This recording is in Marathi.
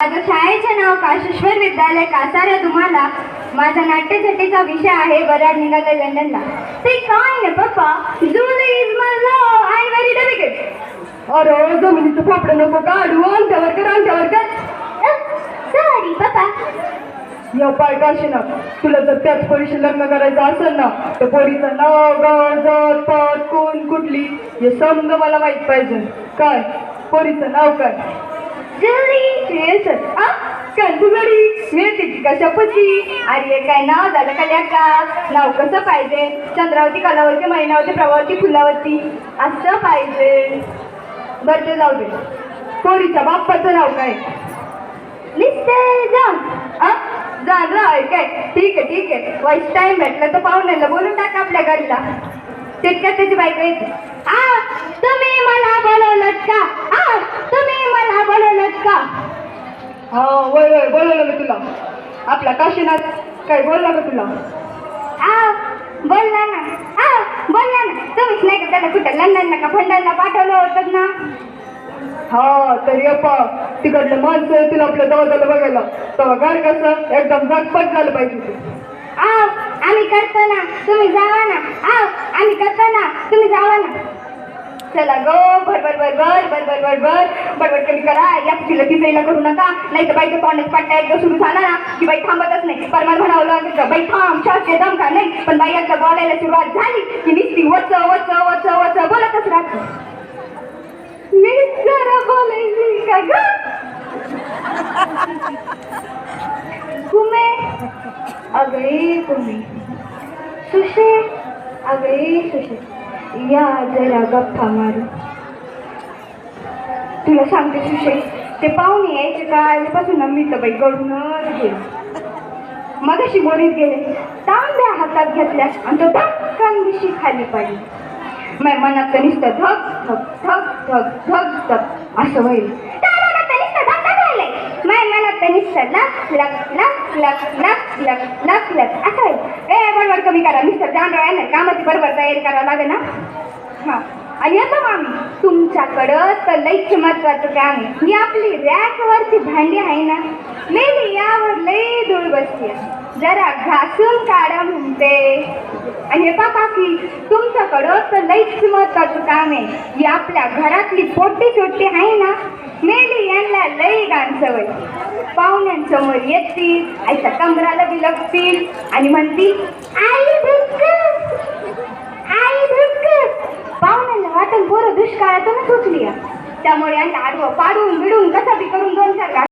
माझं शाळेचे नाव काशेश्वर विद्यालय कासारा. तुम्हाला माझा नाट्यछटेचा विषय आहे वराड निघाले लंडनला. ते काय ना पप्पा, Julie is my love and very delicate. अरे जमिनीचं फापडं नको काढू, अंगठ्यावर कर. सॉरी पप्पा. या पाय काशी ना, तुला जर त्याच पोरीशी लग्न करायचं असेल ना तर पोरीचं नाव गाव जात पात कोण कुठली हे समज मला माहित पाहिजे. काय पोरीचं नाव काय? जुली. कंदुगडी मिळते का शपथी? अरे काय नाव झालं का लेका? नाव कसं पाहिजे? चंद्रावती, कलावती, मैनावती, प्रभावती, फुलावती असं पाहिजे. बरं ते जाऊ दे. पोरीच्या बाप्पाचं नाव काय? Mister John. जाण आहे काय? ठीक आहे. वाईट टाइम भेटला तर पाहुण्याला बोलून टाक आपल्या घरला. तितक्यात त्याची बायको येते. तुम्ही मला बोलवलं का? तुम्ही मला बोलवलं का? हा वय बोलवलं मी तुला. आपला काशीनाथ काय बोलला का तुला? बोलला ना. बोलला ना. तुम्हीच नाही का त्याला कुठं लंडनला का फंडनला पाठवलं होतं ना? हा तरी अप्पा तिकडलं माणसं येतील आपल्या दादाला बघायला, तेव्हा घर कसं एकदम झटपट झालं पाहिजे. आम्ही करतो ना, तुम्ही जावा ना. आम्ही करतो ना, तुम्ही जावा ना. चला गो. बडबड कमी करा. या तिला तिसरीला करू नका, नाही तर बाईचं तोंडात पट्टा एकदा सुरू झाला ना की बाई थांबतच नाही. परमान म्हणावलं बाई थांब, शास्त्रीय दम का नाही, पण बाई एकदा बोलायला सुरुवात झाली की नुसती वच बोलतच राहते. मी जरा बोलायची का ग? कुमे अगळे कुमे, सुशे अगळे सुशे, या जरा गप्पा मारू. तुला सांगते सुशे, ते पाहुणे यायचे का आल्यापासून मी तर बाई गळूनच गेले. मगाशी मोरीत गेले, तांब्या हातात घेतल्या आणि तो धक्कन दिशी खाली पडली. माझ्या मनात नुसतं धक धक धक धक धक धक असं होईल. माझ्या मनात नुसतं लक लक लक लक लक लक लक लक असं होईल. बरोबर कमी करा. मिस्टर जानराव आहे ना, कामाची बरोबर तयारी करावं लागेल ना. हां आणि आता मामी तुमच्याकडं तर लईच महत्वाचं काम आहे. ही आपली रॅकवरची भांडी आहे ना, मेली यावर लई धूळ बसते, जरा घासून काढा म्हणते. आणि हे पाका की तुमच्याकडं तर लईच महत्वाचं काम आहे. ही आपल्या घरातली पोटी छोटी आहे ना, मेली यांना लई गांसवय. पाहुण्यांसमोर येतील, आईच्या कमराला बिलगतील आणि म्हणतील आई भुक्क, आई भुक्क. पाहुण्यांना वाटण पोरं दुष्काळातूनच उचली. त्यामुळे यांना आडवं पाडून बिडून कसं बी करून 2-4